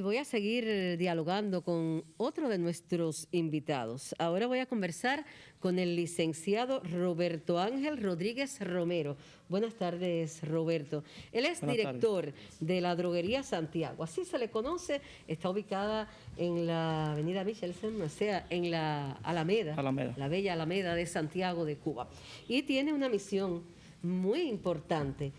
Y voy a seguir dialogando con otro de nuestros invitados. Ahora voy a conversar con el licenciado Roberto Ángel Rodríguez Romero. Buenas tardes, Roberto. Él es director de la Droguería Santiago. Así se le conoce. Está ubicada en la avenida Michelsen, o sea, en la Alameda, la bella Alameda de Santiago de Cuba. Y tiene una misión muy importante.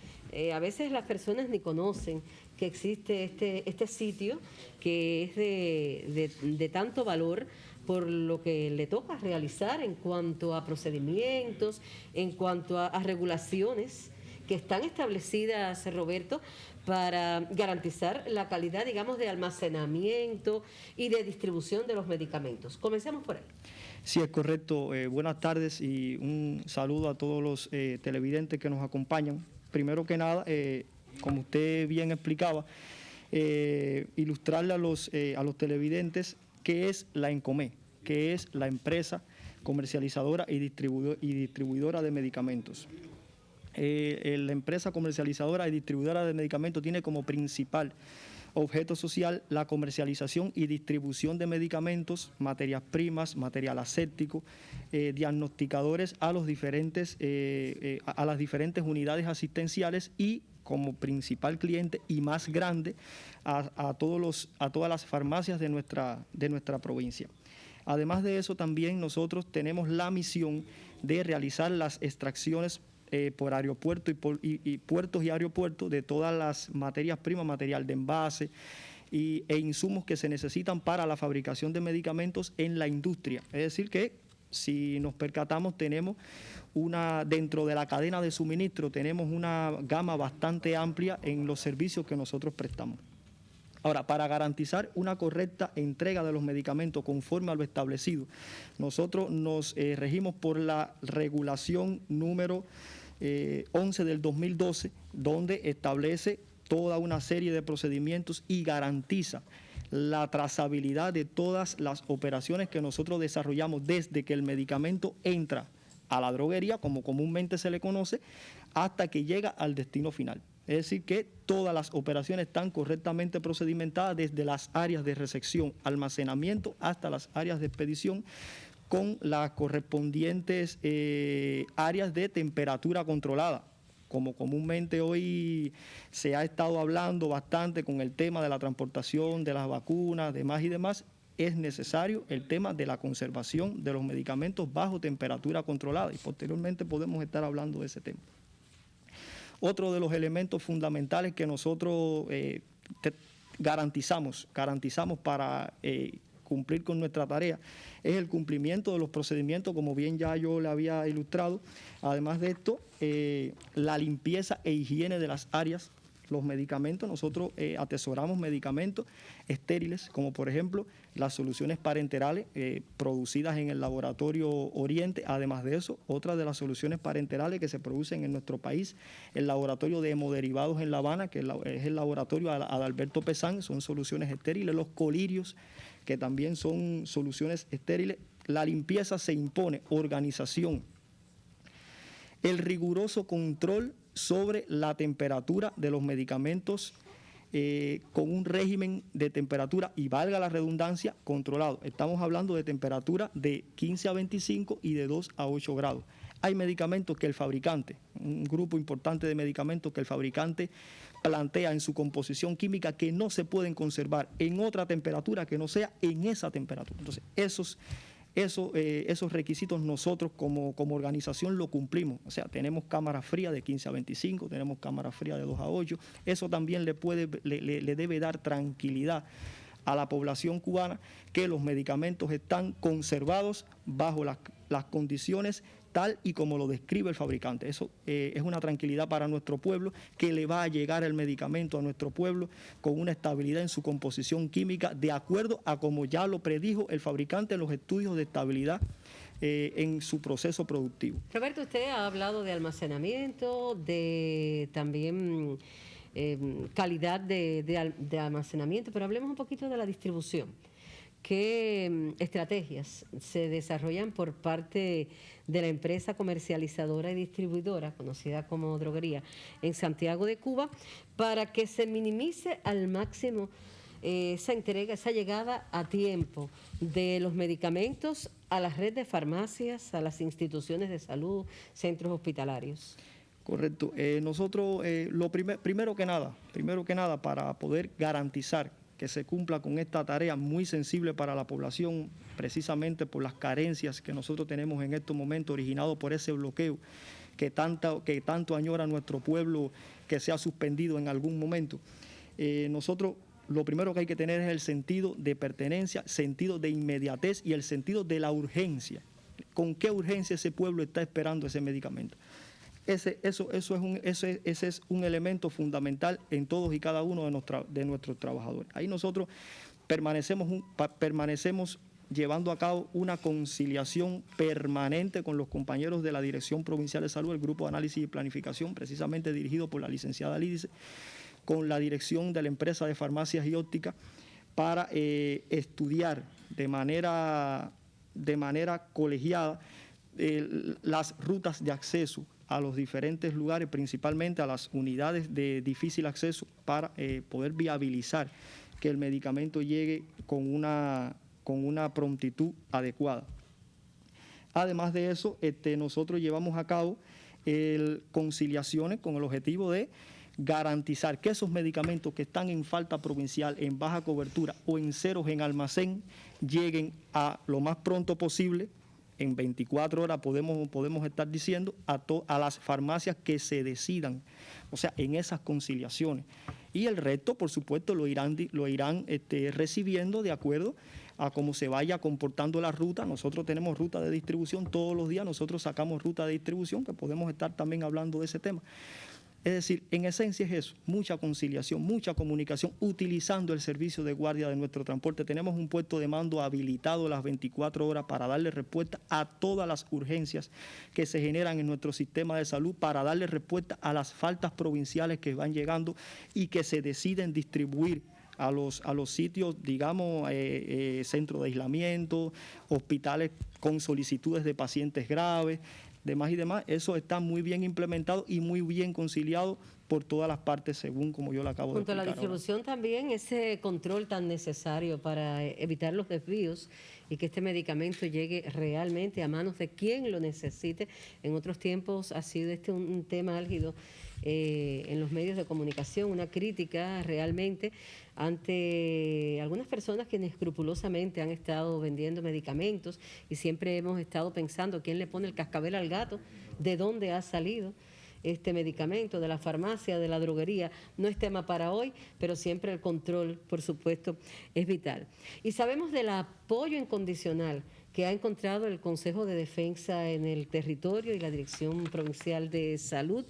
A veces las personas ni conocen que existe este sitio que es de tanto valor por lo que le toca realizar en cuanto a procedimientos, en cuanto a regulaciones que están establecidas, Roberto, para garantizar la calidad, digamos, de almacenamiento y de distribución de los medicamentos. Comencemos por ahí. Sí, es correcto. Buenas tardes y un saludo a todos los televidentes que nos acompañan. Primero que nada, como usted bien explicaba, ilustrarle a los televidentes qué es la ENCOME, que es la empresa comercializadora y distribuidora de medicamentos. La empresa comercializadora y distribuidora de medicamentos tiene como principal objeto social la comercialización y distribución de medicamentos, materias primas, material aséptico, diagnosticadores a las diferentes unidades asistenciales y como principal cliente y más grande a todas las farmacias de nuestra provincia. Además de eso, también nosotros tenemos la misión de realizar las extracciones por aeropuerto y puertos y aeropuertos de todas las materias primas, material de envase e insumos que se necesitan para la fabricación de medicamentos en la industria. Es decir que, si nos percatamos, tenemos dentro de la cadena de suministro tenemos una gama bastante amplia en los servicios que nosotros prestamos. Ahora, para garantizar una correcta entrega de los medicamentos conforme a lo establecido, nosotros nos regimos por la regulación número 11 del 2012, donde establece toda una serie de procedimientos y garantiza la trazabilidad de todas las operaciones que nosotros desarrollamos desde que el medicamento entra a la droguería, como comúnmente se le conoce, hasta que llega al destino final. Es decir, que todas las operaciones están correctamente procedimentadas desde las áreas de recepción, almacenamiento, hasta las áreas de expedición, con las correspondientes áreas de temperatura controlada. Como comúnmente hoy se ha estado hablando bastante con el tema de la transportación de las vacunas, demás y demás, es necesario el tema de la conservación de los medicamentos bajo temperatura controlada, y posteriormente podemos estar hablando de ese tema. Otro de los elementos fundamentales que nosotros garantizamos para cumplir con nuestra tarea es el cumplimiento de los procedimientos, como bien ya yo le había ilustrado. Además de esto, la limpieza e higiene de las áreas, los medicamentos. Nosotros atesoramos medicamentos estériles, como por ejemplo las soluciones parenterales producidas en el laboratorio Oriente. Además de eso, otra de las soluciones parenterales que se producen en nuestro país, el laboratorio de hemoderivados en La Habana, que es el laboratorio Adalberto Pesán, son soluciones estériles. Los colirios, que también son soluciones estériles. La limpieza se impone, organización, el riguroso control sobre la temperatura de los medicamentos con un régimen de temperatura, y valga la redundancia, controlado. Estamos hablando de temperatura de 15 a 25 y de 2 a 8 grados. Hay medicamentos que el fabricante, un grupo importante de medicamentos que el fabricante plantea en su composición química que no se pueden conservar en otra temperatura que no sea en esa temperatura. Entonces, esos requisitos nosotros como organización lo cumplimos. O sea, tenemos cámara fría de 15 a 25, tenemos cámara fría de 2 a 8. Eso también le debe dar tranquilidad a la población cubana, que los medicamentos están conservados bajo las condiciones tal y como lo describe el fabricante. Eso es una tranquilidad para nuestro pueblo, que le va a llegar el medicamento a nuestro pueblo con una estabilidad en su composición química, de acuerdo a como ya lo predijo el fabricante en los estudios de estabilidad en su proceso productivo. Roberto, usted ha hablado de almacenamiento, de también calidad de almacenamiento, pero hablemos un poquito de la distribución. ¿Qué estrategias se desarrollan por parte de la empresa comercializadora y distribuidora, conocida como Droguería, en Santiago de Cuba, para que se minimice al máximo esa entrega, esa llegada a tiempo de los medicamentos a la red de farmacias, a las instituciones de salud, centros hospitalarios? Correcto. Nosotros, primero que nada, para poder garantizar que se cumpla con esta tarea muy sensible para la población, precisamente por las carencias que nosotros tenemos en estos momentos, originado por ese bloqueo que tanto añora nuestro pueblo, que se ha suspendido en algún momento. Nosotros lo primero que hay que tener es el sentido de pertenencia, sentido de inmediatez y el sentido de la urgencia. ¿Con qué urgencia ese pueblo está esperando ese medicamento? Ese es un elemento fundamental en todos y cada uno de nuestros trabajadores. Ahí nosotros permanecemos llevando a cabo una conciliación permanente con los compañeros de la Dirección Provincial de Salud, el Grupo de Análisis y Planificación, precisamente dirigido por la licenciada Lídice, con la dirección de la empresa de farmacias y ópticas, para estudiar de manera colegiada las rutas de acceso a los diferentes lugares, principalmente a las unidades de difícil acceso, para poder viabilizar que el medicamento llegue con una prontitud adecuada. Además de eso, nosotros llevamos a cabo conciliaciones con el objetivo de garantizar que esos medicamentos que están en falta provincial, en baja cobertura o en ceros en almacén, lleguen a lo más pronto posible. En 24 horas podemos estar diciendo a las farmacias que se decidan, o sea, en esas conciliaciones. Y el resto, por supuesto, lo irán recibiendo de acuerdo a cómo se vaya comportando la ruta. Nosotros tenemos ruta de distribución todos los días, nosotros sacamos ruta de distribución, que podemos estar también hablando de ese tema. Es decir, en esencia es eso, mucha conciliación, mucha comunicación, utilizando el servicio de guardia de nuestro transporte. Tenemos un puesto de mando habilitado las 24 horas para darle respuesta a todas las urgencias que se generan en nuestro sistema de salud, para darle respuesta a las faltas provinciales que van llegando y que se deciden distribuir a los sitios, digamos, centros de aislamiento, hospitales con solicitudes de pacientes graves, demás y demás. Eso está muy bien implementado y muy bien conciliado por todas las partes, según como yo le acabo de explicar. Junto a la distribución ahora, también ese control tan necesario para evitar los desvíos y que este medicamento llegue realmente a manos de quien lo necesite. En otros tiempos ha sido un tema álgido en los medios de comunicación, una crítica realmente ante algunas personas que inescrupulosamente han estado vendiendo medicamentos, y siempre hemos estado pensando quién le pone el cascabel al gato, de dónde ha salido este medicamento, de la farmacia, de la droguería. No es tema para hoy, pero siempre el control, por supuesto, es vital. Y sabemos del apoyo incondicional que ha encontrado el Consejo de Defensa en el territorio y la Dirección Provincial de Salud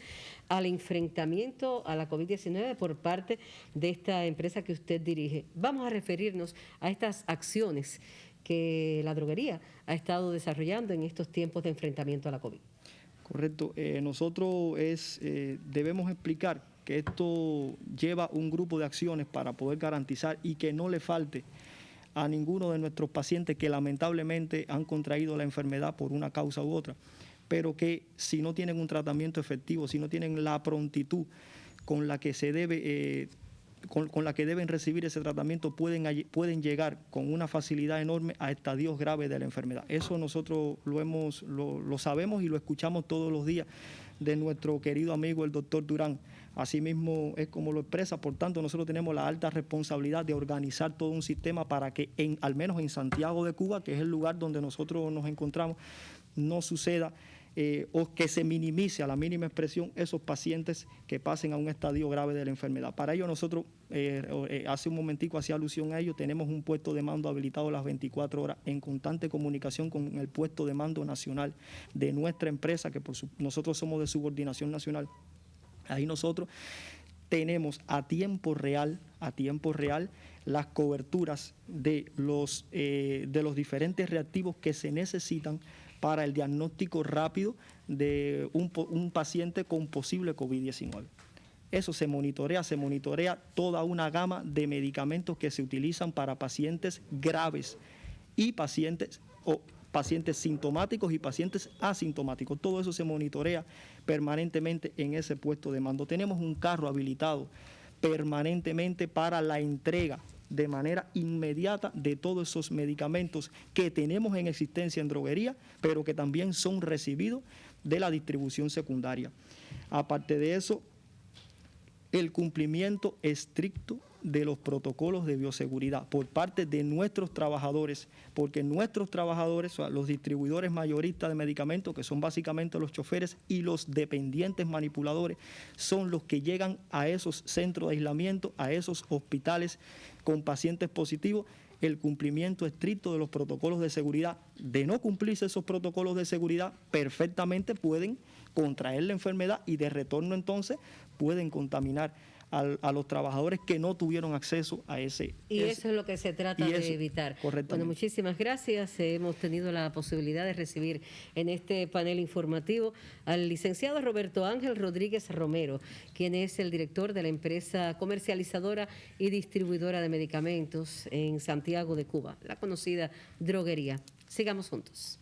al enfrentamiento a la COVID-19 por parte de esta empresa que usted dirige. Vamos a referirnos a estas acciones que la droguería ha estado desarrollando en estos tiempos de enfrentamiento a la COVID. Correcto. Nosotros debemos explicar que esto lleva un grupo de acciones para poder garantizar y que no le falte a ninguno de nuestros pacientes que lamentablemente han contraído la enfermedad por una causa u otra, pero que si no tienen un tratamiento efectivo, si no tienen la prontitud con la que se debe, con la que deben recibir ese tratamiento, pueden llegar con una facilidad enorme a estadios graves de la enfermedad. Eso nosotros lo sabemos y lo escuchamos todos los días de nuestro querido amigo el doctor Durán. Asimismo es como lo expresa. Por tanto, nosotros tenemos la alta responsabilidad de organizar todo un sistema para que al menos en Santiago de Cuba, que es el lugar donde nosotros nos encontramos, no suceda o que se minimice a la mínima expresión esos pacientes que pasen a un estadio grave de la enfermedad. Para ello nosotros, hace un momentico hacía alusión a ello, tenemos un puesto de mando habilitado las 24 horas en constante comunicación con el puesto de mando nacional de nuestra empresa, que nosotros somos de subordinación nacional. Ahí nosotros tenemos a tiempo real las coberturas de los diferentes reactivos que se necesitan para el diagnóstico rápido de un paciente con posible COVID-19. Eso se monitorea toda una gama de medicamentos que se utilizan para pacientes graves y pacientes sintomáticos y pacientes asintomáticos. Todo eso se monitorea permanentemente en ese puesto de mando. Tenemos un carro habilitado permanentemente para la entrega de manera inmediata de todos esos medicamentos que tenemos en existencia en droguería, pero que también son recibidos de la distribución secundaria. Aparte de eso, el cumplimiento estricto de los protocolos de bioseguridad por parte de nuestros trabajadores, porque nuestros trabajadores, o sea, los distribuidores mayoristas de medicamentos, que son básicamente los choferes y los dependientes manipuladores, son los que llegan a esos centros de aislamiento, a esos hospitales con pacientes positivos. El cumplimiento estricto de los protocolos de seguridad. De no cumplirse esos protocolos de seguridad, perfectamente pueden contraer la enfermedad y de retorno entonces pueden contaminar a los trabajadores que no tuvieron acceso a ese. Y eso es lo que se trata de evitar. Correctamente. Bueno, muchísimas gracias. Hemos tenido la posibilidad de recibir en este panel informativo al licenciado Roberto Ángel Rodríguez Romero, quien es el director de la empresa comercializadora y distribuidora de medicamentos en Santiago de Cuba, la conocida droguería. Sigamos juntos.